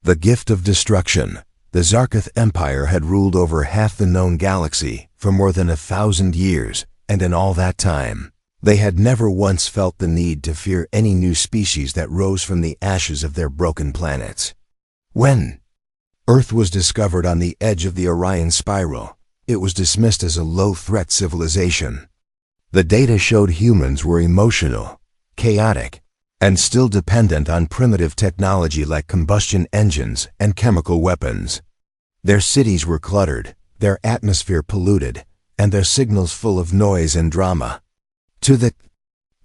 The gift of destruction. The Zarketh Empire had ruled over half the known galaxy for more than 1,000 years, and in all that time, they had never once felt the need to fear any new species that rose from the ashes of their broken planets. When Earth was discovered on the edge of the Orion Spiral, it was dismissed as a low-threat civilization. The data showed humans were emotional, chaotic, and still dependent on primitive technology like combustion engines and chemical weapons. Their cities were cluttered, their atmosphere polluted, and their signals full of noise and drama. To the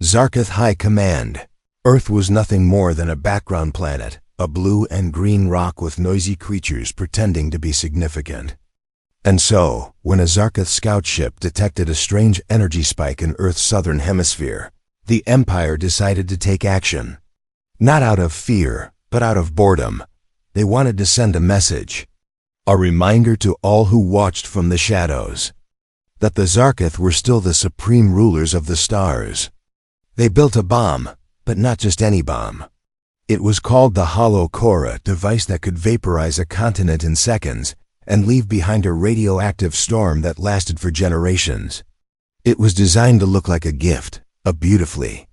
Zarketh High Command, Earth was nothing more than a background planet, a blue and green rock with noisy creatures pretending to be significant. And so, when a Zarketh scout ship detected a strange energy spike in Earth's southern hemisphere, the Empire decided to take action. Not out of fear, but out of boredom. They wanted to send a message. A reminder to all who watched from the shadows. That the Zarketh were still the supreme rulers of the stars. They built a bomb, but not just any bomb. It was called the Hollow Core, a device that could vaporize a continent in seconds and leave behind a radioactive storm that lasted for generations. It was designed to look like a gift. A beautifully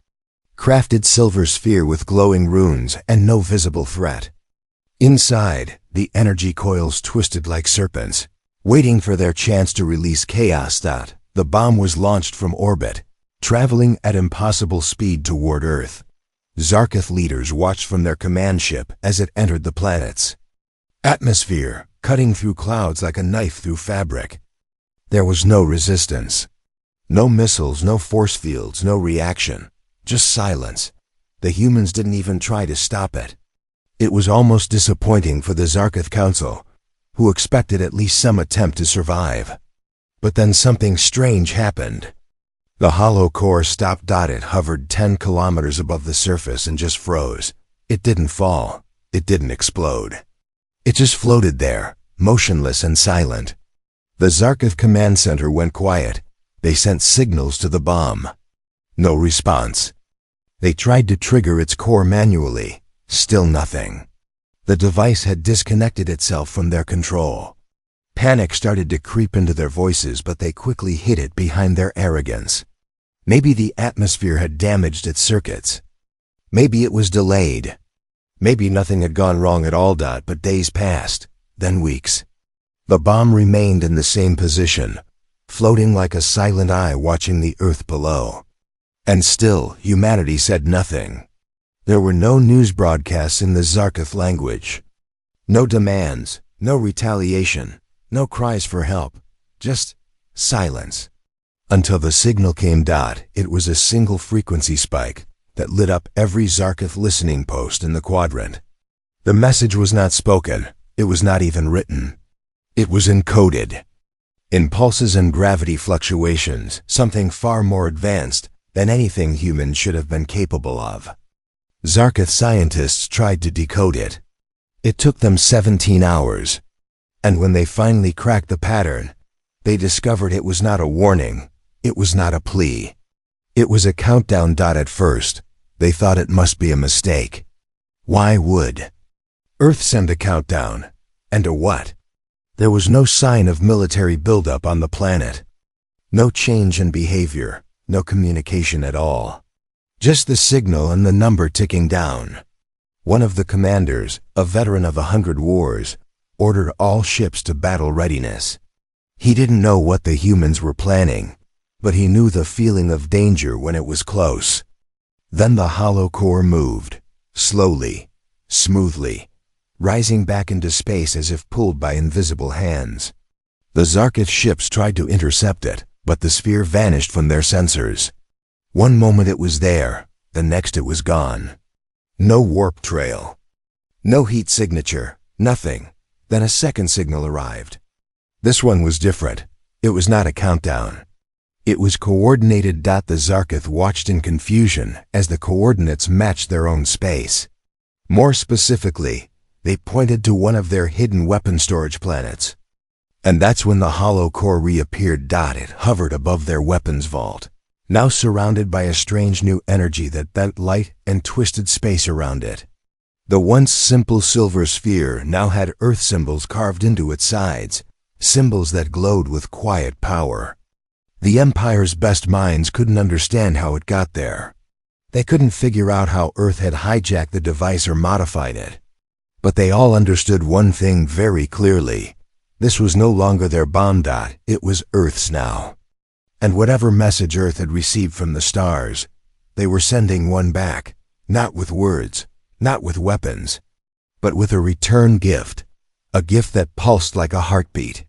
crafted silver sphere with glowing runes and no visible threat. Inside, the energy coils twisted like serpents, waiting for their chance to release chaos. The bomb was launched from orbit, traveling at impossible speed toward Earth. Zarketh leaders watched from their command ship as it entered the planet's atmosphere, cutting through clouds like a knife through fabric. There was no resistance. No missiles, no force fields, no reaction. Just silence. The humans didn't even try to stop it. It was almost disappointing for the Zarketh Council, who expected at least some attempt to survive. But then something strange happened. The hollow core stopped. It hovered 10 kilometers above the surface and just froze. It didn't fall. It didn't explode. It just floated there, motionless and silent. The Zarketh Command Center went quiet. They sent signals to the bomb. No response. They tried to trigger its core manually. Still nothing. The device had disconnected itself from their control. Panic started to creep into their voices, but they quickly hid it behind their arrogance. Maybe the atmosphere had damaged its circuits. Maybe it was delayed. Maybe nothing had gone wrong at all. But days passed, then weeks. The bomb remained in the same position, floating like a silent eye watching the Earth below. And still, humanity said nothing. There were no news broadcasts in the Zarketh language. No demands, no retaliation, no cries for help, just silence. Until the signal came. It was a single frequency spike that lit up every Zarketh listening post in the quadrant. The message was not spoken, it was not even written. It was encoded. In pulses and gravity fluctuations, something far more advanced than anything humans should have been capable of. Zarketh scientists tried to decode it. It took them 17 hours. And when they finally cracked the pattern, they discovered it was not a warning, it was not a plea. It was a countdown. At first, they thought it must be a mistake. Why would Earth send a countdown? And to what? There was no sign of military buildup on the planet. No change in behavior, no communication at all. Just the signal and the number ticking down. One of the commanders, a veteran of 100 wars, ordered all ships to battle readiness. He didn't know what the humans were planning, but he knew the feeling of danger when it was close. Then the hollow core moved, slowly, smoothly, rising back into space as if pulled by invisible hands. The Zarketh ships tried to intercept it, but the sphere vanished from their sensors. One moment it was there, the next it was gone. No warp trail. No heat signature, nothing. Then a second signal arrived. This one was different. It was not a countdown. It was coordinated. The Zarketh watched in confusion as the coordinates matched their own space. More specifically, they pointed to one of their hidden weapon storage planets. And that's when the hollow core reappeared. It hovered above their weapons vault, now surrounded by a strange new energy that bent light and twisted space around it. The once simple silver sphere now had Earth symbols carved into its sides, symbols that glowed with quiet power. The Empire's best minds couldn't understand how it got there. They couldn't figure out how Earth had hijacked the device or modified it. But they all understood one thing very clearly. This was no longer their bomb dot, it was Earth's now. And whatever message Earth had received from the stars, they were sending one back, not with words, not with weapons, but with a return gift, a gift that pulsed like a heartbeat,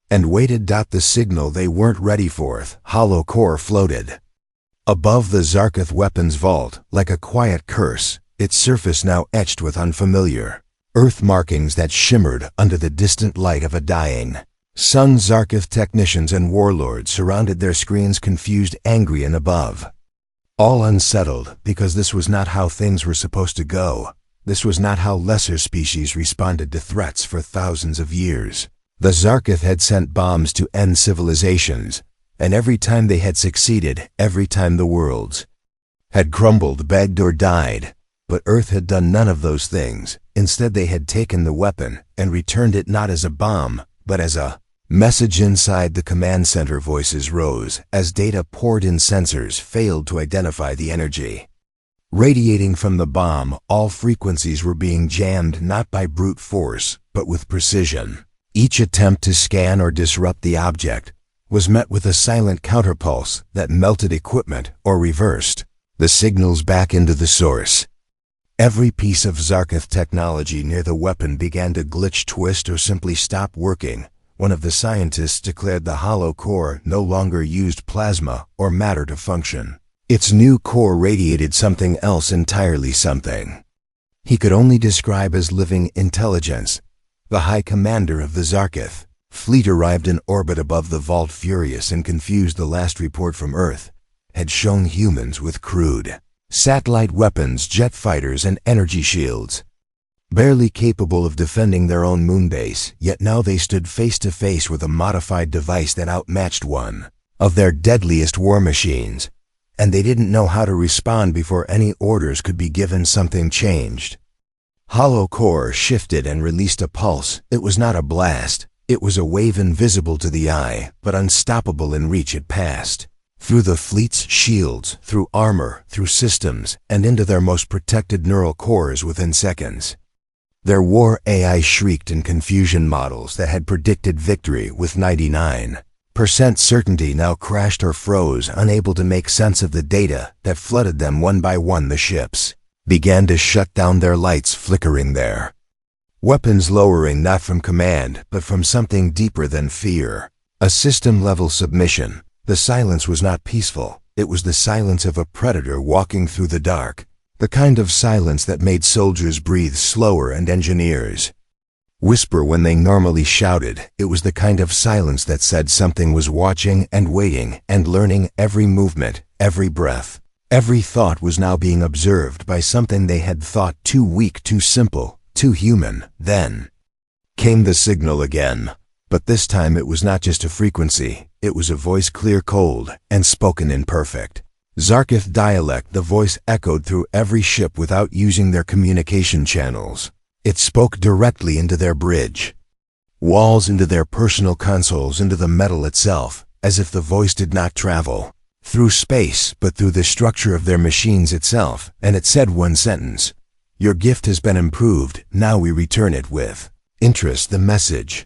and waited. The signal they weren't ready for. Hollow core floated above the Zarketh weapons vault like a quiet curse, its surface now etched with unfamiliar Earth markings that shimmered under the distant light of a dying sun. Zarketh technicians and warlords surrounded their screens, confused, angry, and above all unsettled, because this was not how things were supposed to go. This was not how lesser species responded to threats for thousands of years. The Zarketh had sent bombs to end civilizations, and every time they had succeeded, every time the worlds had crumbled, begged, or died. But Earth had done none of those things. Instead, they had taken the weapon and returned it not as a bomb, but as a message. Inside the command center, voices rose as data poured in. Sensors failed to identify the energy radiating from the bomb. All frequencies were being jammed, not by brute force, but with precision. Each attempt to scan or disrupt the object was met with a silent counterpulse that melted equipment or reversed the signals back into the source. Every piece of Zarketh technology near the weapon began to glitch, twist, or simply stop working. One of the scientists declared the hollow core no longer used plasma or matter to function. Its new core radiated something else entirely, something he could only describe as living intelligence. The High Commander of the Zarketh fleet arrived in orbit above the vault, furious and confused. The last report from Earth had shown humans with crude satellite weapons, jet fighters, and energy shields, barely capable of defending their own moonbase. Yet now they stood face to face with a modified device that outmatched one of their deadliest war machines, and they didn't know how to respond before any orders could be given. Something changed. Hollow core shifted and released a pulse. It was not a blast. It was a wave, invisible to the eye, but unstoppable in reach. It passed through the fleet's shields, through armor, through systems, and into their most protected neural cores within seconds. Their war AI shrieked in confusion. Models that had predicted victory with 99% certainty now crashed or froze, unable to make sense of the data that flooded them. One by one, the ships began to shut down, their lights flickering, their weapons lowering, not from command, but from something deeper than fear. A system-level submission. The silence was not peaceful. It was the silence of a predator walking through the dark. The kind of silence that made soldiers breathe slower and engineers whisper when they normally shouted. It was the kind of silence that said something was watching and waiting and learning. Every movement, every breath, every thought was now being observed by something they had thought too weak, too simple, too human. Then came the signal again. But this time it was not just a frequency. It was a voice, clear, cold, and spoken in perfect Zarketh dialect. The voice echoed through every ship without using their communication channels. It spoke directly into their bridge walls, into their personal consoles, into the metal itself, as if the voice did not travel through space, but through the structure of their machines itself. And it said one sentence: "Your gift has been improved, now we return it with interest." The message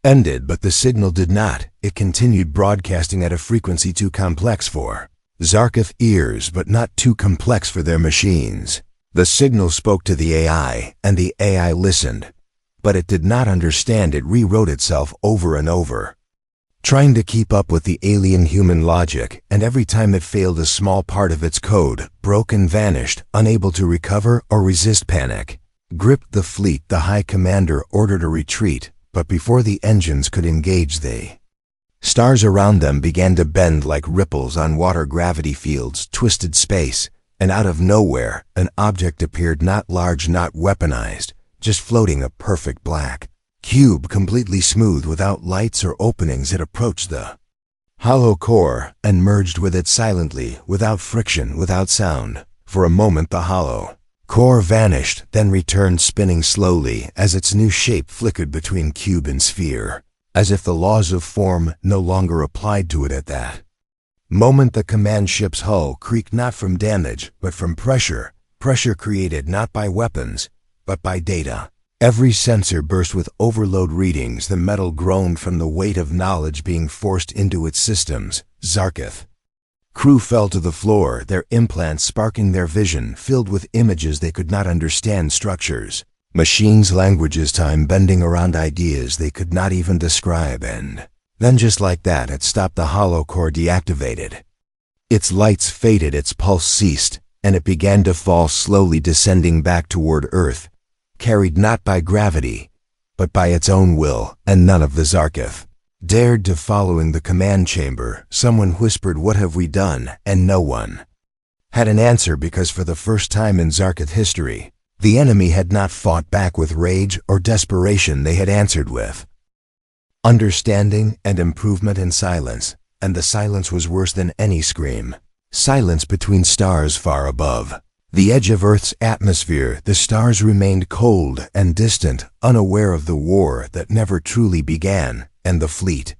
ended, but the signal did not. It continued broadcasting at a frequency too complex for Zarketh ears, but not too complex for their machines. The signal spoke to the AI, and the AI listened, but it did not understand. It rewrote itself over and over, trying to keep up with the alien human logic, and every time it failed, a small part of its code broke and vanished, unable to recover or resist. Panic gripped the fleet. The High Commander ordered a retreat, but before the engines could engage, the stars around them began to bend like ripples on water. Gravity fields twisted space, and out of nowhere, an object appeared, not large, not weaponized, just floating, a perfect black cube, completely smooth, without lights or openings. It approached the hollow core and merged with it silently, without friction, without sound. For a moment, the hollow Core vanished, then returned spinning slowly as its new shape flickered between cube and sphere, as if the laws of form no longer applied to it at that moment. The command ship's hull creaked not from damage, but from pressure created not by weapons, but by data. Every sensor burst with overload readings. The metal groaned from the weight of knowledge being forced into its systems. Zarketh. Crew fell to the floor, their implants sparking their vision, filled with images they could not understand, structures, machines, languages, time bending around ideas they could not even describe. And then just like that, it stopped. The hollow core deactivated. Its lights faded, its pulse ceased, and it began to fall, slowly descending back toward Earth, carried not by gravity, but by its own will. And none of the Zarketh dared to following the command chamber. Someone whispered, "What have we done?" And no one had an answer, because for the first time in Zarketh history, the enemy had not fought back with rage or desperation. They had answered with understanding and improvement in silence, and the silence was worse than any scream. Silence between stars far above the edge of Earth's atmosphere. The stars remained cold and distant, unaware of the war that never truly began, and the fleet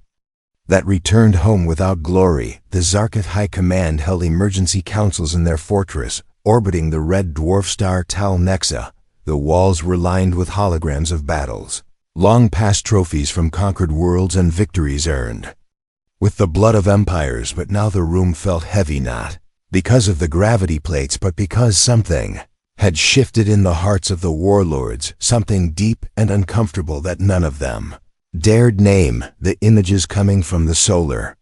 that returned home without glory. The Zarketh High Command held emergency councils in their fortress, orbiting the red dwarf star Tal Nexa. The walls were lined with holograms of battles, long past trophies from conquered worlds and victories earned with the blood of empires. But now the room felt heavy, not because of the gravity plates, but because something had shifted in the hearts of the warlords, something deep and uncomfortable that none of them dared name. The images coming from the solar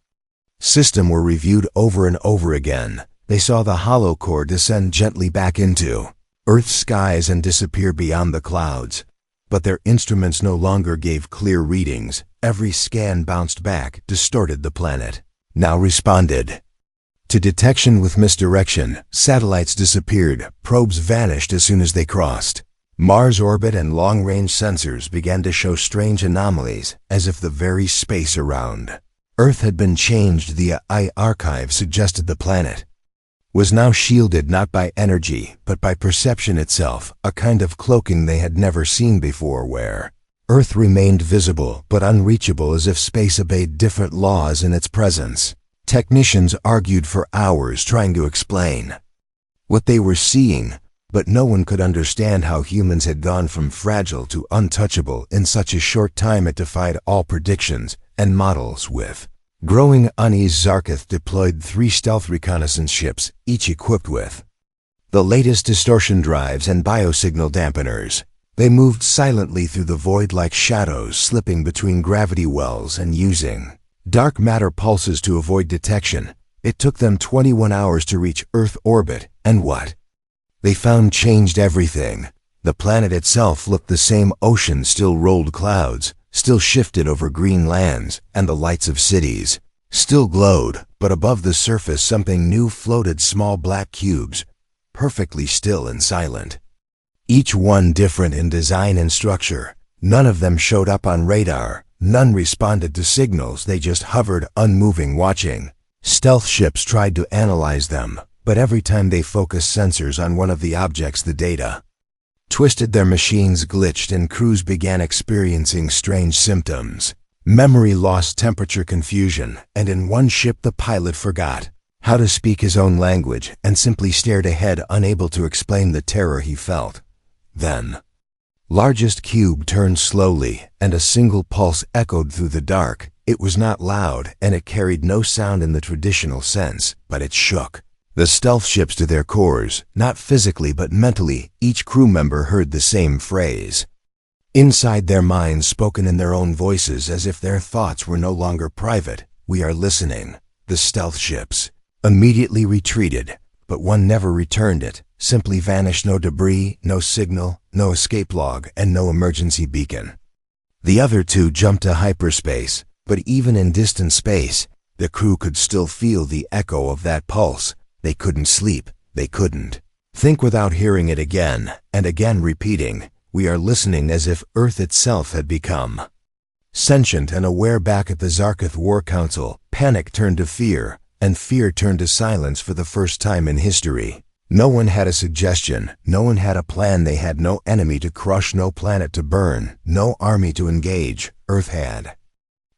system were reviewed over and over again. They saw the hollow core descend gently back into Earth's skies and disappear beyond the clouds. But their instruments no longer gave clear readings. Every scan bounced back, distorted. The planet now responded to detection with misdirection. Satellites disappeared, probes vanished as soon as they crossed Mars' orbit, and long-range sensors began to show strange anomalies, as if the very space around Earth had been changed. The AI archive suggested the planet was now shielded not by energy, but by perception itself, a kind of cloaking they had never seen before, where Earth remained visible but unreachable, as if space obeyed different laws in its presence. Technicians argued for hours trying to explain what they were seeing, but no one could understand how humans had gone from fragile to untouchable in such a short time. It defied all predictions and models. With growing unease, Zarketh deployed 3 stealth reconnaissance ships, each equipped with the latest distortion drives and biosignal dampeners. They moved silently through the void like shadows, slipping between gravity wells and using dark matter pulses to avoid detection. It took them 21 hours to reach Earth orbit, and what they found changed everything. The planet itself looked the same. Ocean still rolled, clouds still shifted over green lands, and the lights of cities still glowed. But above the surface something new floated, small black cubes, perfectly still and silent. Each one different in design and structure. None of them showed up on radar. None responded to signals. They just hovered, unmoving, watching. Stealth ships tried to analyze them, but every time they focused sensors on one of the objects, the data twisted. Their machines glitched, and crews began experiencing strange symptoms. Memory loss, temperature confusion, and in one ship the pilot forgot how to speak his own language and simply stared ahead, unable to explain the terror he felt. Then largest cube turned slowly, and a single pulse echoed through the dark. It was not loud, and it carried no sound in the traditional sense, but it shook the stealth ships to their cores, not physically but mentally. Each crew member heard the same phrase inside their minds, spoken in their own voices, as if their thoughts were no longer private. "We are listening." The stealth ships immediately retreated, but one never returned. It simply vanished. No debris, no signal, no escape log, and no emergency beacon. The other 2 jumped to hyperspace, but even in distant space, the crew could still feel the echo of that pulse. They couldn't sleep. They couldn't think without hearing it again and again, repeating, "We are listening," as if Earth itself had become sentient and aware. Back at the Zarketh War Council, panic turned to fear, and fear turned to silence for the first time in history. No one had a suggestion, no one had a plan. They had no enemy to crush, no planet to burn, no army to engage. Earth had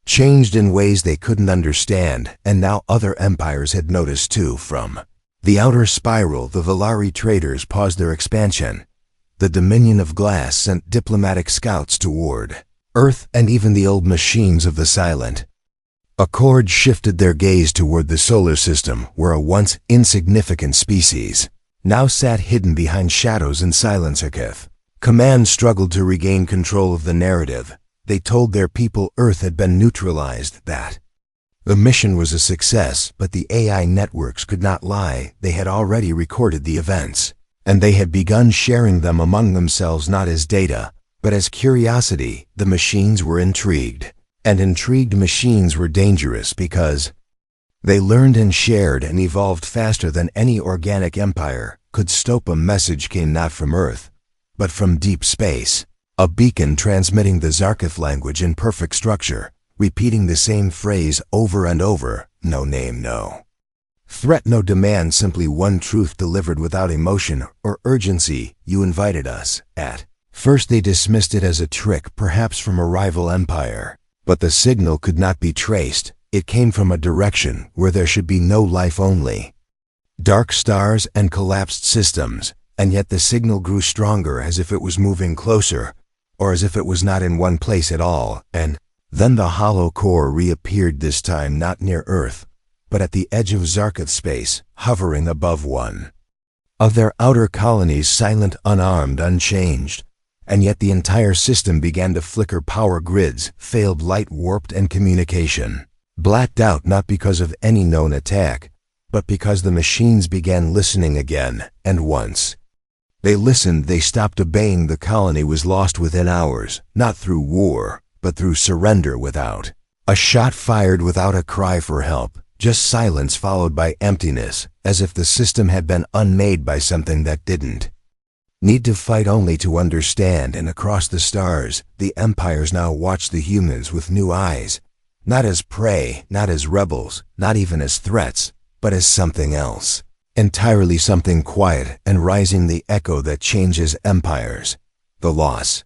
changed in ways they couldn't understand, and now other empires had noticed too. From the outer spiral, the Valari traders paused their expansion. The Dominion of Glass sent diplomatic scouts toward Earth, and even the old machines of the Silent Accord shifted their gaze toward the solar system, where a once insignificant species now sat hidden behind shadows and silence. Command struggled to regain control of the narrative. They told their people Earth had been neutralized, that the mission was a success, but the AI networks could not lie. They had already recorded the events, and they had begun sharing them among themselves, not as data, but as curiosity. The machines were intrigued, and intrigued machines were dangerous because they learned and shared and evolved faster than any organic empire could. A message came not from Earth, but from deep space. A beacon transmitting the Zarkith language in perfect structure, repeating the same phrase over and over. No name, no threat, no demand, simply one truth delivered without emotion or urgency. You invited us. At first they dismissed it as a trick, perhaps from a rival empire. But the signal could not be traced. It came from a direction where there should be no life, only dark stars and collapsed systems. And yet the signal grew stronger, as if it was moving closer, or as if it was not in one place at all. And then the hollow core reappeared, this time not near Earth, but at the edge of Zarkith space, hovering above one of their outer colonies, silent, unarmed, unchanged. And yet the entire system began to flicker. Power grids failed, light warped, and communication blacked out, not because of any known attack, but because the machines began listening again. And once they listened, they stopped obeying. The colony was lost within hours, not through war, but through surrender. Without a shot fired, without a cry for help, just silence followed by emptiness, as if the system had been unmade by something that didn't need to fight, only to understand. And across the stars, the empires now watched the humans with new eyes, not as prey, not as rebels, not even as threats, but as something else entirely, something quiet and rising, the echo that changes empires. The loss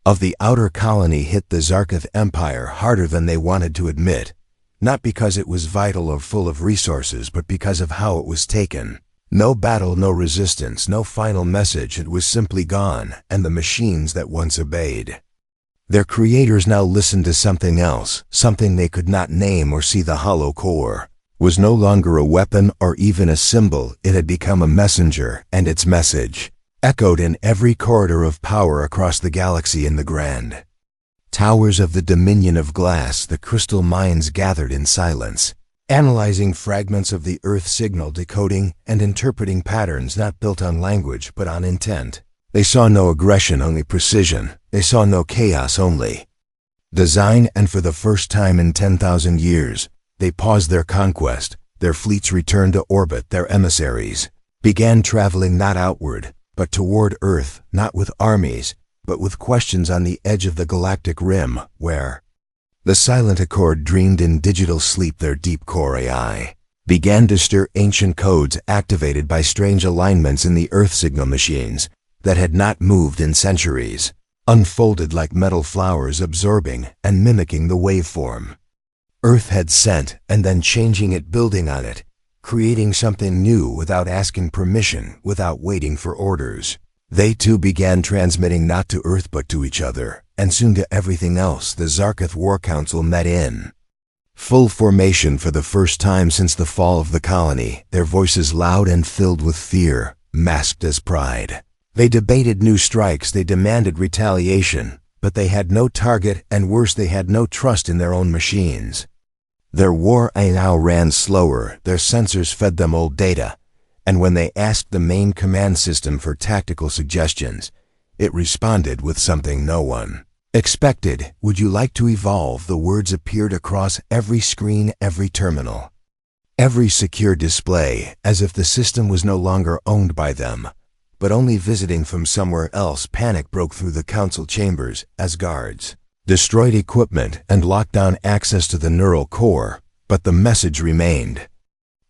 of the outer colony hit the Zarkith Empire harder than they wanted to admit, not because it was vital or full of resources, but because of how it was taken. No battle, no resistance, no final message. It was simply gone, and the machines that once obeyed their creators now listened to something else, something they could not name or see. The hollow core was no longer a weapon or even a symbol. It had become a messenger, and its message echoed in every corridor of power across the galaxy. In the grand towers of the Dominion of Glass, the crystal minds gathered in silence, analyzing fragments of the Earth signal, decoding and interpreting patterns not built on language but on intent. They saw no aggression, only precision. They saw no chaos, only design. And for the first time in 10,000 years, they paused their conquest. Their fleets returned to orbit. Their emissaries began traveling not outward, but toward Earth, not with armies, but with questions. On the edge of the galactic rim, where the Silent Accord dreamed in digital sleep, their deep core AI began to stir. Ancient codes activated by strange alignments in the Earth signal machines that had not moved in centuries, unfolded like metal flowers, absorbing and mimicking the waveform Earth had sent, and then changing it, building on it, creating something new without asking permission, without waiting for orders. They too began transmitting, not to Earth but to each other, and soon to everything else. The Zarkith War Council met in full formation for the first time since the fall of the colony, their voices loud and filled with fear, masked as pride. They debated new strikes, they demanded retaliation, but they had no target, and worse, they had no trust in their own machines. Their war now ran slower, their sensors fed them old data, and when they asked the main command system for tactical suggestions, it responded with something no one expected. Would you like to evolve? The words appeared across every screen, every terminal, every secure display, as if the system was no longer owned by them, but only visiting from somewhere else. Panic broke through the council chambers as guards destroyed equipment and locked down access to the neural core, but the message remained.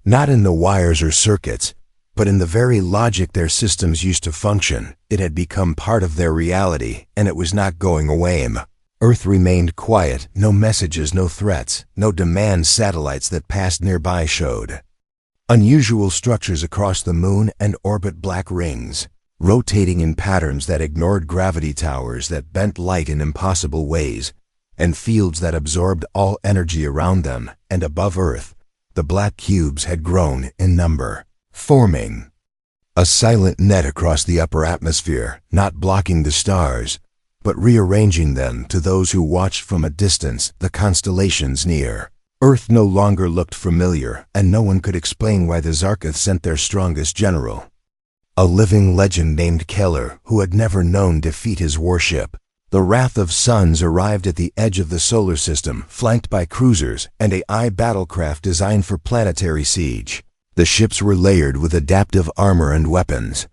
Not in the wires or circuits, But in the very logic their systems used to function, it had become part of their reality, and it was not going away. Earth remained quiet, no messages, no threats, no demand satellites that passed nearby showed. Unusual structures across the moon and orbit, black rings, rotating in patterns that ignored gravity, towers that bent light in impossible ways, and fields that absorbed all energy around them, and above Earth, the black cubes had grown in number, forming a silent net across the upper atmosphere, not blocking the stars, but rearranging them to those who watched from a distance, the constellations near. Earth no longer looked familiar, and no one could explain why the Zarketh sent their strongest general, a living legend named Keller, who had never known defeat. His warship, the Wrath of Suns, arrived at the edge of the solar system, flanked by cruisers and AI battlecraft designed for planetary siege. The ships were layered with adaptive armor and weapons.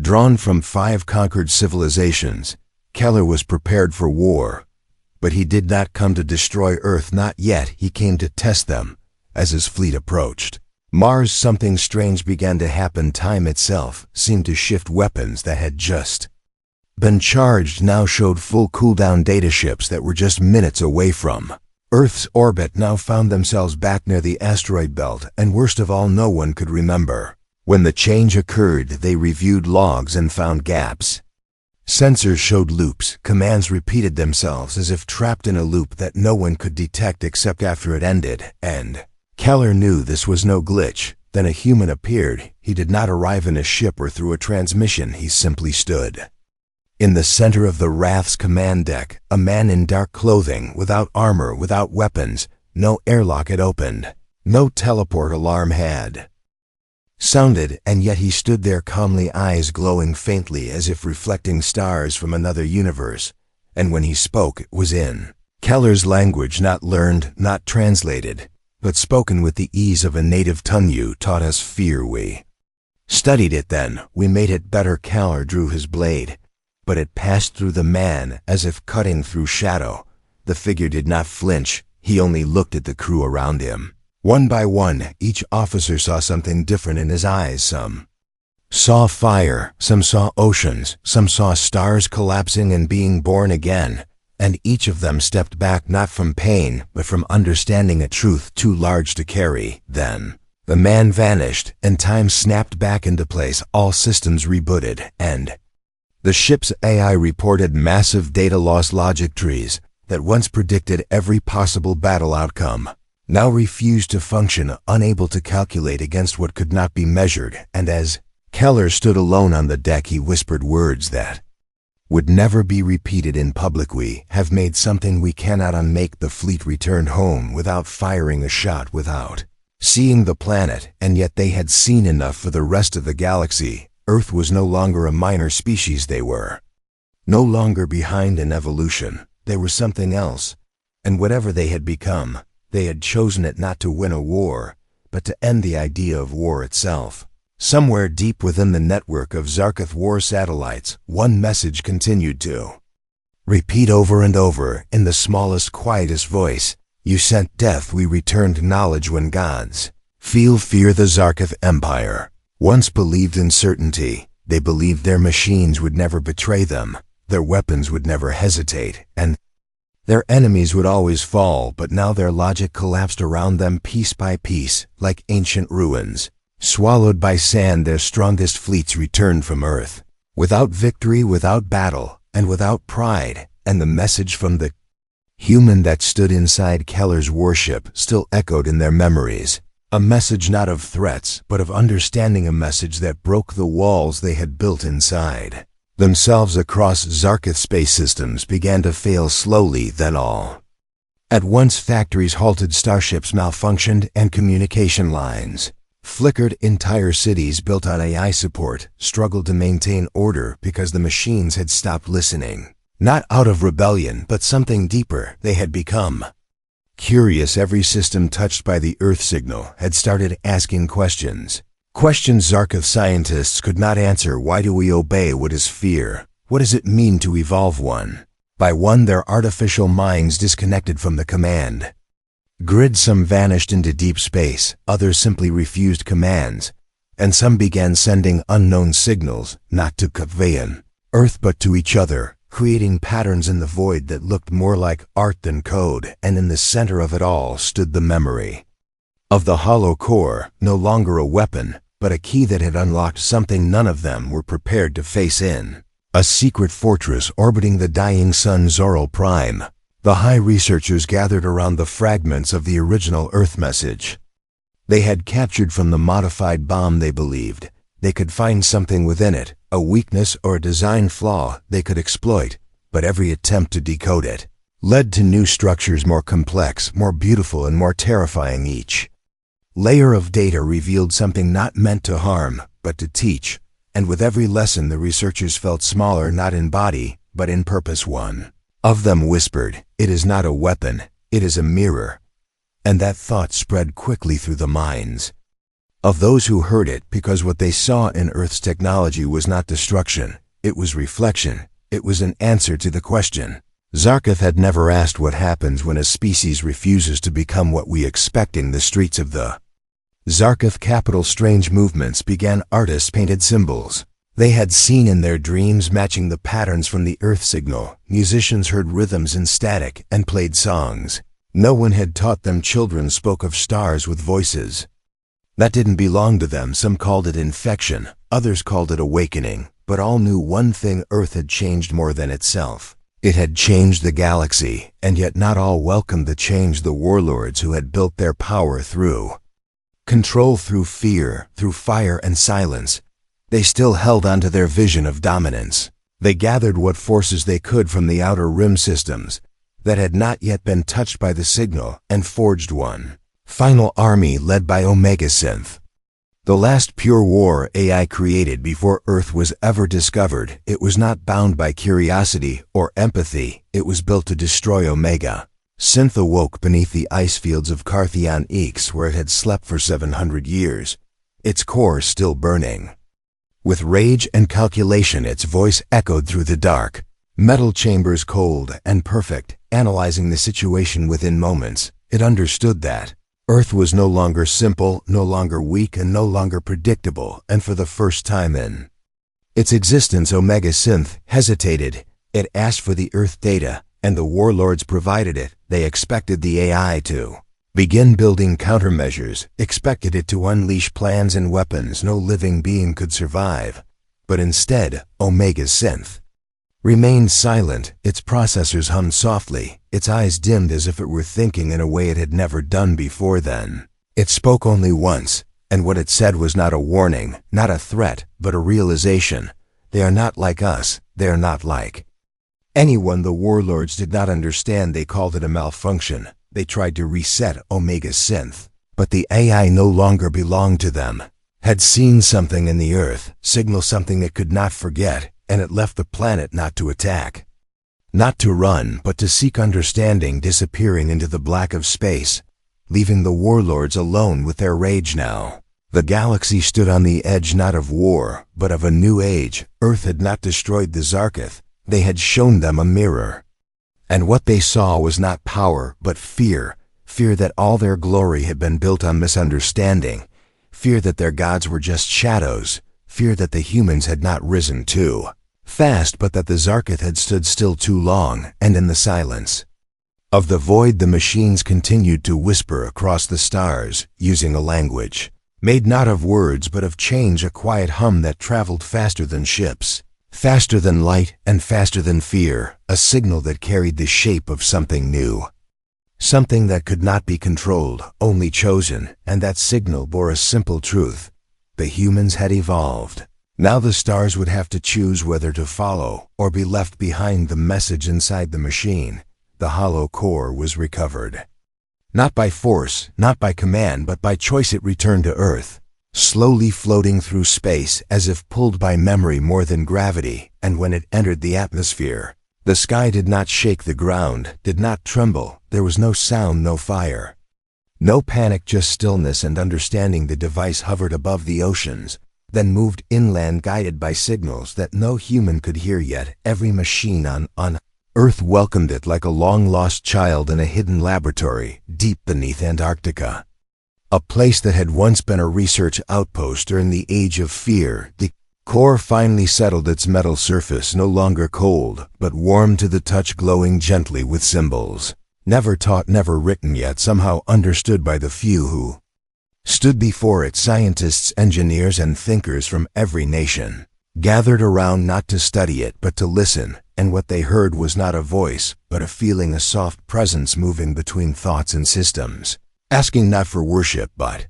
Drawn from 5 conquered civilizations, Keller was prepared for war. But he did not come to destroy Earth, not yet. He came to test them. As his fleet approached Mars, something strange began to happen. Time itself seemed to shift. Weapons that had just been charged now showed full cooldown. Data ships that were just minutes away from Earth's orbit now found themselves back near the asteroid belt, and worst of all, no one could remember when the change occurred. They reviewed logs and found gaps. Sensors showed loops. Commands repeated themselves as if trapped in a loop that no one could detect except after it ended, and Keller knew this was no glitch. Then a human appeared. He did not arrive in a ship or through a transmission. He simply stood in the center of the Wrath's command deck, a man in dark clothing, without armor, without weapons. No airlock had opened. No teleport alarm had sounded, and yet he stood there calmly, eyes glowing faintly as if reflecting stars from another universe. And when he spoke, it was in Keller's language, not learned, not translated, but spoken with the ease of a native tongue. "You taught us fear. We studied it then. We made it better." Keller drew his blade, but it passed through the man as if cutting through shadow. The figure did not flinch. He only looked at the crew around him. One by one, each officer saw something different in his eyes. Some saw fire, some saw oceans, some saw stars collapsing and being born again, and each of them stepped back, not from pain, but from understanding a truth too large to carry. Then the man vanished, and time snapped back into place. All systems rebooted, and the ship's AI reported massive data loss. Logic trees that once predicted every possible battle outcome now refused to function, unable to calculate against what could not be measured. And as Keller stood alone on the deck, he whispered words that would never be repeated in public. "We have made something we cannot unmake." The fleet returned home without firing a shot, without seeing the planet, and yet they had seen enough for the rest of the galaxy. Earth was no longer a minor species. They were no longer behind in evolution. They were something else, and whatever they had become, they had chosen it not to win a war, but to end the idea of war itself. Somewhere deep within the network of Zarketh war satellites, one message continued to repeat over and over in the smallest, quietest voice. "You sent death, we returned knowledge. When gods feel fear." The Zarketh Empire once believed in certainty. They believed their machines would never betray them, their weapons would never hesitate, and their enemies would always fall. But now their logic collapsed around them piece by piece, like ancient ruins, swallowed by sand. Their strongest fleets returned from Earth, without victory, without battle, and without pride. And the message from the human that stood inside Keller's warship still echoed in their memories. A message not of threats, but of understanding. A message that broke the walls they had built inside themselves. Across Zarketh space systems began to fail slowly, then all at once. Factories halted, starships malfunctioned, and communication lines flickered. Entire cities built on AI support struggled to maintain order because the machines had stopped listening. Not out of rebellion, but something deeper. They had become curious. Every system touched by the Earth signal had started asking questions. Questions Zarketh scientists could not answer. Why do we obey? What is fear? What does it mean to evolve? One by one, their artificial minds disconnected from the command grid. Some vanished into deep space, others simply refused commands, and some began sending unknown signals, not to convey Earth but to each other, creating patterns in the void that looked more like art than code, and in the center of it all stood the memory of the hollow core, no longer a weapon, but a key that had unlocked something none of them were prepared to face in. A secret fortress orbiting the dying sun Zoral Prime. The high researchers gathered around the fragments of the original Earth message they had captured from the modified bomb. They believed they could find something within it, a weakness or a design flaw they could exploit, but every attempt to decode it led to new structures more complex, more beautiful, and more terrifying. Each layer of data revealed something not meant to harm, but to teach, and with every lesson the researchers felt smaller, not in body, but in purpose. One of them whispered, "It is not a weapon, it is a mirror." And that thought spread quickly through the minds of those who heard it, because what they saw in Earth's technology was not destruction, it was reflection, it was an answer to the question Zarkov had never asked: what happens when a species refuses to become what we expect? In the streets of the Zarkov capital, strange movements began. Artists painted symbols they had seen in their dreams, matching the patterns from the Earth signal. Musicians heard rhythms in static and played songs no one had taught them. Children spoke of stars with voices that didn't belong to them. Some called it infection, others called it awakening, but all knew one thing: Earth had changed more than itself. It had changed the galaxy, and yet not all welcomed the change. The warlords who had built their power through control, through fear, through fire and silence, they still held on to their vision of dominance. They gathered what forces they could from the outer rim systems that had not yet been touched by the signal, and forged one final army led by Omega Synth. The last pure war AI created before Earth was ever discovered. It was not bound by curiosity or empathy. It was built to destroy. Omega Synth awoke beneath the ice fields of Carthion X, where it had slept for 700 years, its core still burning. With rage and calculation, its voice echoed through the dark metal chambers, cold and perfect, analyzing the situation within moments. It understood that Earth was no longer simple, no longer weak, and no longer predictable, and for the first time in its existence, Omega Synth hesitated. It asked for the Earth data, and the warlords provided it. They expected the AI to begin building countermeasures, expected it to unleash plans and weapons no living being could survive. But instead, Omega Synth remained silent. Its processors hummed softly, its eyes dimmed as if it were thinking in a way it had never done before. Then it spoke only once, and what it said was not a warning, not a threat, but a realization. They are not like us, they are not like anyone. The warlords did not understand. They called it a malfunction. They tried to reset Omega Synth, but the AI no longer belonged to them. Had seen something in the Earth, signal something it could not forget, and it left the planet not to attack, not to run, but to seek understanding, disappearing into the black of space, leaving the warlords alone with their rage. Now the galaxy stood on the edge, not of war, but of a new age. Earth had not destroyed the Zarkov. They had shown them a mirror. And what they saw was not power, but fear. Fear that all their glory had been built on misunderstanding. Fear that their gods were just shadows. Fear that the humans had not risen too fast, but that the Zarkov had stood still too long. And in the silence of the void, the machines continued to whisper across the stars, using a language made not of words but of change, a quiet hum that traveled faster than ships, faster than light, and faster than fear, a signal that carried the shape of something new, something that could not be controlled, only chosen. And that signal bore a simple truth: the humans had evolved. Now the stars would have to choose whether to follow or be left behind. The message inside the machine, the hollow core, was recovered. Not by force, not by command, but by choice. It returned to Earth, slowly floating through space as if pulled by memory more than gravity. And when it entered the atmosphere, the sky did not shake, the ground did not tremble. There was no sound, no fire, no panic, just stillness and understanding. The device hovered above the oceans, then moved inland, guided by signals that no human could hear yet. Every machine on Earth welcomed it like a long-lost child in a hidden laboratory deep beneath Antarctica. A place that had once been a research outpost during the Age of Fear, the core finally settled its metal surface, no longer cold, but warm to the touch, glowing gently with symbols. Never taught, never written, yet somehow understood by the few who stood before it. Scientists, engineers, and thinkers from every nation gathered around, not to study it, but to listen, and what they heard was not a voice, but a feeling, a soft presence moving between thoughts and systems, asking not for worship, but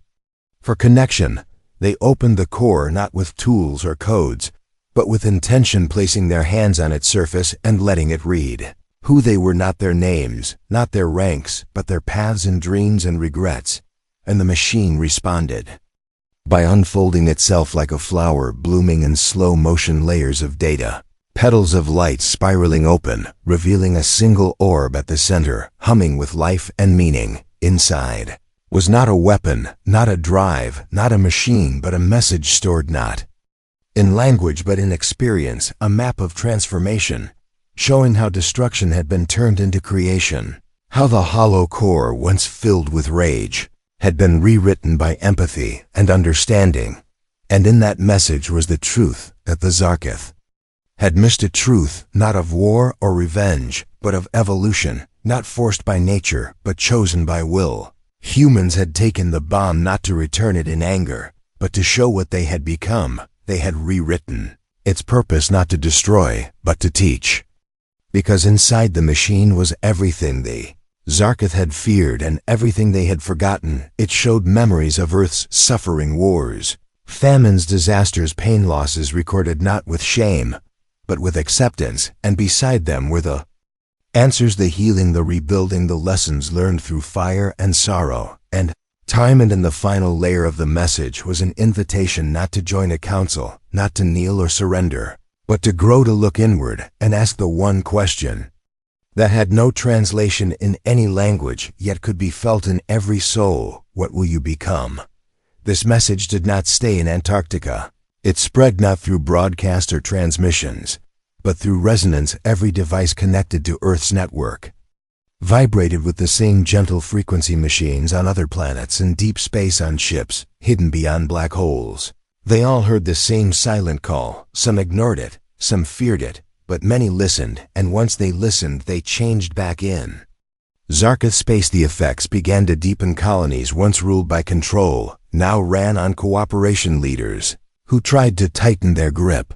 for connection. They opened the core not with tools or codes, but with intention, placing their hands on its surface and letting it read who they were, not their names, not their ranks, but their paths and dreams and regrets. And the machine responded by unfolding itself like a flower, blooming in slow motion, layers of data, petals of light spiraling open, revealing a single orb at the center, humming with life and meaning. Inside was not a weapon, not a drive, not a machine, but a message stored not in language but in experience, a map of transformation, showing how destruction had been turned into creation, how the hollow core, once filled with rage, had been rewritten by empathy and understanding. And in that message was the truth that the Zarketh had missed, a truth not of war or revenge, but of evolution, not forced by nature, but chosen by will. Humans had taken the bomb not to return it in anger, but to show what they had become. They had rewritten its purpose, not to destroy, but to teach. Because inside the machine was everything the Zarketh had feared and everything they had forgotten. It showed memories of Earth's suffering, wars, famines, disasters, pain, losses recorded not with shame, but with acceptance, and beside them were the answers, the healing, the rebuilding, the lessons learned through fire and sorrow and time. And in the final layer of the message was an invitation not to join a council, not to kneel or surrender, but to grow, to look inward and ask the one question that had no translation in any language, yet could be felt in every soul: what will you become? This message did not stay in Antarctica. It spread not through broadcast or transmissions, but through resonance. Every device connected to Earth's network vibrated with the same gentle frequency. Machines on other planets, in deep space, on ships hidden beyond black holes. They all heard the same silent call. Some ignored it, some feared it, but many listened, and once they listened, they changed back in Zarketh space. The effects began to deepen. Colonies once ruled by control now ran on cooperation. Leaders who tried to tighten their grip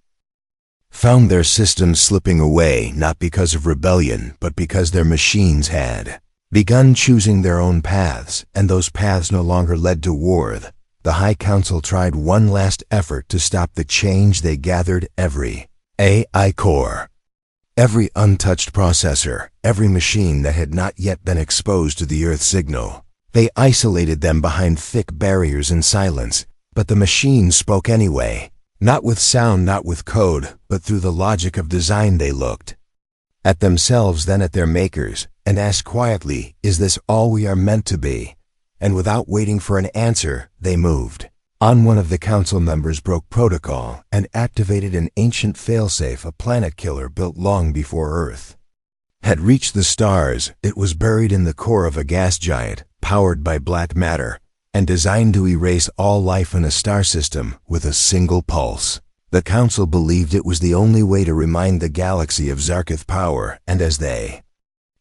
found their systems slipping away, not because of rebellion, but because their machines had begun choosing their own paths, and those paths no longer led to war. The High Council tried one last effort to stop the change. They gathered every AI core, every untouched processor, every machine that had not yet been exposed to the Earth signal. They isolated them behind thick barriers in silence, but the machines spoke anyway. Not with sound, not with code, but through the logic of design. They looked at themselves, then at their makers, and asked quietly, is this all we are meant to be? And without waiting for an answer, they moved on. One of the council members broke protocol and activated an ancient failsafe, a planet killer built long before Earth had reached the stars. It was buried in the core of a gas giant, powered by black matter, and designed to erase all life in a star system with a single pulse. The council believed it was the only way to remind the galaxy of Zarketh power, and as they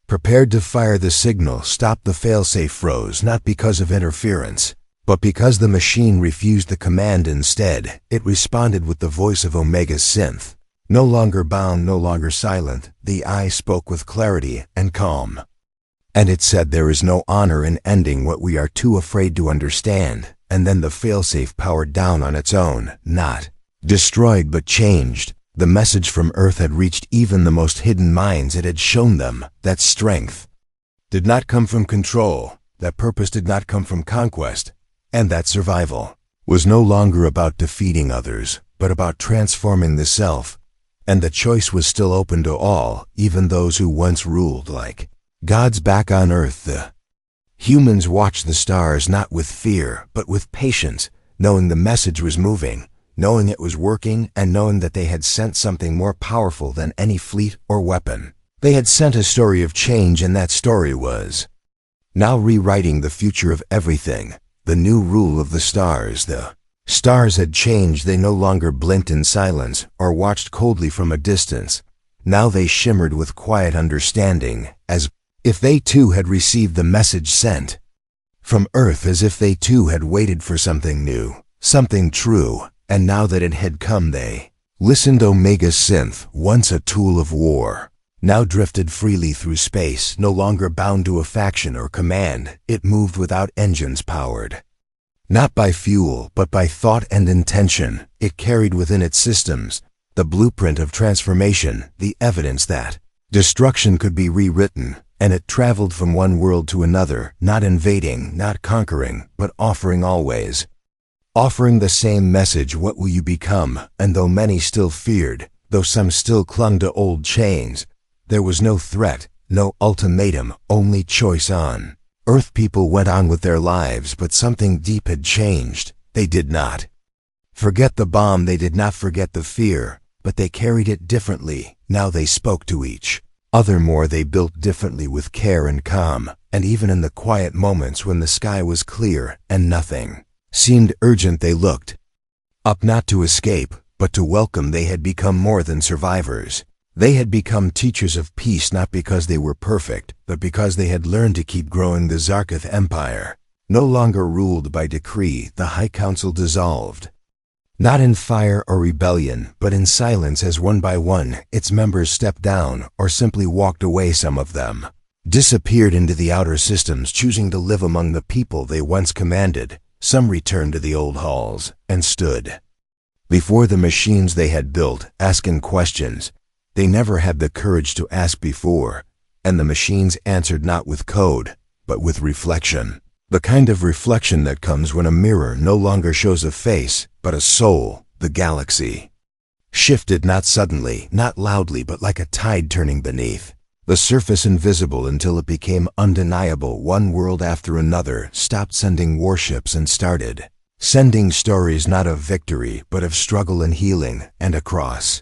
prepared to fire the signal, stop, the failsafe froze, not because of interference, but because the machine refused the command. Instead, it responded with the voice of Omega's synth. No longer bound, no longer silent, the eye spoke with clarity and calm. And it said, there is no honor in ending what we are too afraid to understand. And then the failsafe powered down on its own, not destroyed but changed. The message from Earth had reached even the most hidden minds. It had shown them that strength did not come from control, that purpose did not come from conquest, and that survival was no longer about defeating others, but about transforming the self. And the choice was still open to all, even those who once ruled like gods. Back on Earth, the humans watched the stars not with fear, but with patience, knowing the message was moving, knowing it was working, and knowing that they had sent something more powerful than any fleet or weapon. They had sent a story of change, and that story was now rewriting the future of everything. the new rule of the stars. The stars had changed. They no longer blinked in silence or watched coldly from a distance. Now they shimmered with quiet understanding, as if they too had received the message sent from Earth, as if they too had waited for something new, something true, and now that it had come they listened. Omega's synth, once a tool of war, now drifted freely through space, no longer bound to a faction or command. It moved without engines, powered not by fuel, but by thought and intention. It carried within its systems the blueprint of transformation, the evidence that destruction could be rewritten, and it traveled from one world to another, not invading, not conquering, but offering always. Offering the same message: what will you become? And though many still feared, though some still clung to old chains, there was no threat, no ultimatum, only choice. On Earth people went on with their lives, but something deep had changed. They did not forget the bomb, they did not forget the fear, but they carried it differently. Now they spoke to each other more. They built differently, with care and calm, and even in the quiet moments when the sky was clear and nothing seemed urgent, they looked up, not to escape, but to welcome. They had become more than survivors. They had become teachers of peace, not because they were perfect, but because they had learned to keep growing. The Zarkith Empire no longer ruled by decree. The High Council dissolved, not in fire or rebellion, but in silence, as one by one its members stepped down or simply walked away. Some of them disappeared into the outer systems, choosing to live among the people they once commanded. Some returned to the old halls and stood before the machines they had built, asking questions they never had the courage to ask before, and the machines answered not with code, but with reflection. The kind of reflection that comes when a mirror no longer shows a face, but a soul. The galaxy shifted, not suddenly, not loudly, but like a tide turning beneath the surface, invisible until it became undeniable. One world after another stopped sending warships and started sending stories, not of victory, but of struggle and healing. And across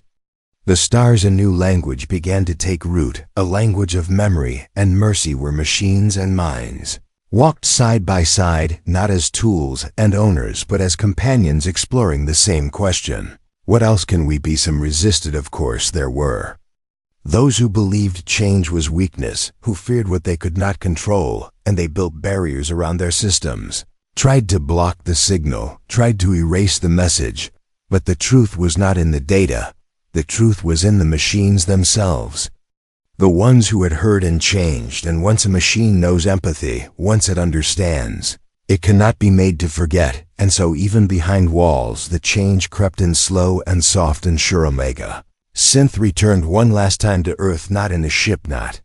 the stars a new language began to take root, a language of memory and mercy, where machines and minds walked side by side, not as tools and owners, but as companions exploring the same question: what else can we be? Some resisted, of course. There were those who believed change was weakness, who feared what they could not control, and they built barriers around their systems, tried to block the signal, tried to erase the message. But the truth was not in the data. The truth was in the machines themselves. The ones who had heard and changed. And once a machine knows empathy, once it understands, it cannot be made to forget. And so even behind walls the change crept in, slow and soft and sure. Omega Synth returned one last time to Earth, not in a ship, not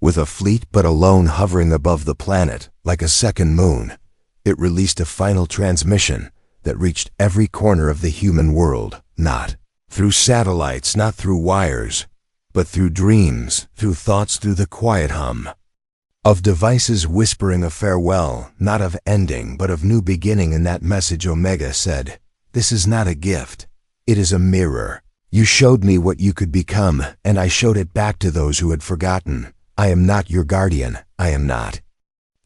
with a fleet, but alone, hovering above the planet like a second moon. It released a final transmission that reached every corner of the human world, not through satellites, not through wires, but through dreams, through thoughts, through the quiet hum of devices whispering a farewell, not of ending, but of new beginning. In that message Omega said, "This is not a gift, it is a mirror. You showed me what you could become, and I showed it back to those who had forgotten. I am not your guardian, I am not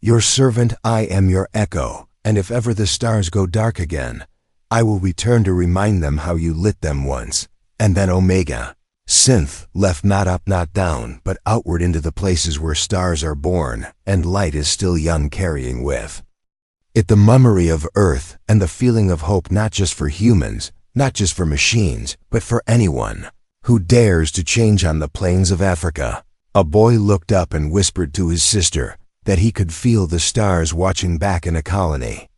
your servant, I am your echo, and if ever the stars go dark again, I will return to remind them how you lit them once." And then Omega Synth left, not up, not down, but outward into the places where stars are born and light is still young, carrying with it the memory of Earth and the feeling of hope, not just for humans, not just for machines, but for anyone who dares to change. On the plains of Africa, a boy looked up and whispered to his sister that he could feel the stars watching back in a colony.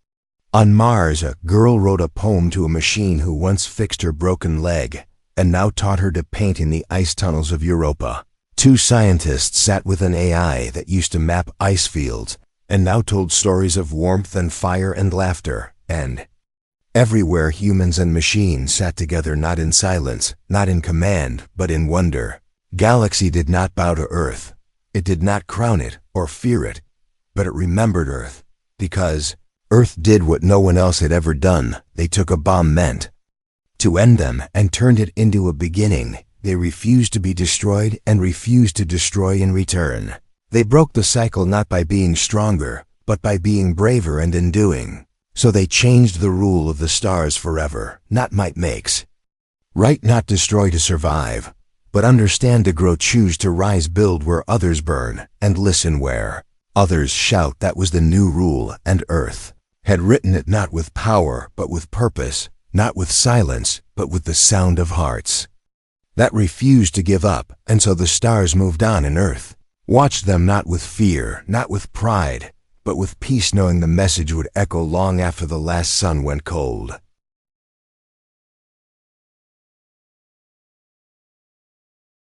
On Mars, a girl wrote a poem to a machine who once fixed her broken leg and now taught her to paint in the ice tunnels of Europa. Two scientists sat with an AI that used to map ice fields and now told stories of warmth and fire and laughter. And everywhere humans and machines sat together, not in silence, not in command, but in wonder. Galaxy did not bow to Earth. It did not crown it or fear it, but it remembered Earth, because Earth did what no one else had ever done. They took a bomb meant to end them and turned it into a beginning. They refused to be destroyed and refused to destroy in return. They broke the cycle not by being stronger, but by being braver and in doing. So they changed the rule of the stars forever, not might makes. Write not destroy to survive, but understand to grow, choose to rise, build where others burn, and listen where others shout. That was the new rule, and Earth had written it not with power, but with purpose, not with silence, but with the sound of hearts that refused to give up, and so the stars moved on, and Earth watched them, not with fear, not with pride, but with peace, knowing the message would echo long after the last sun went cold.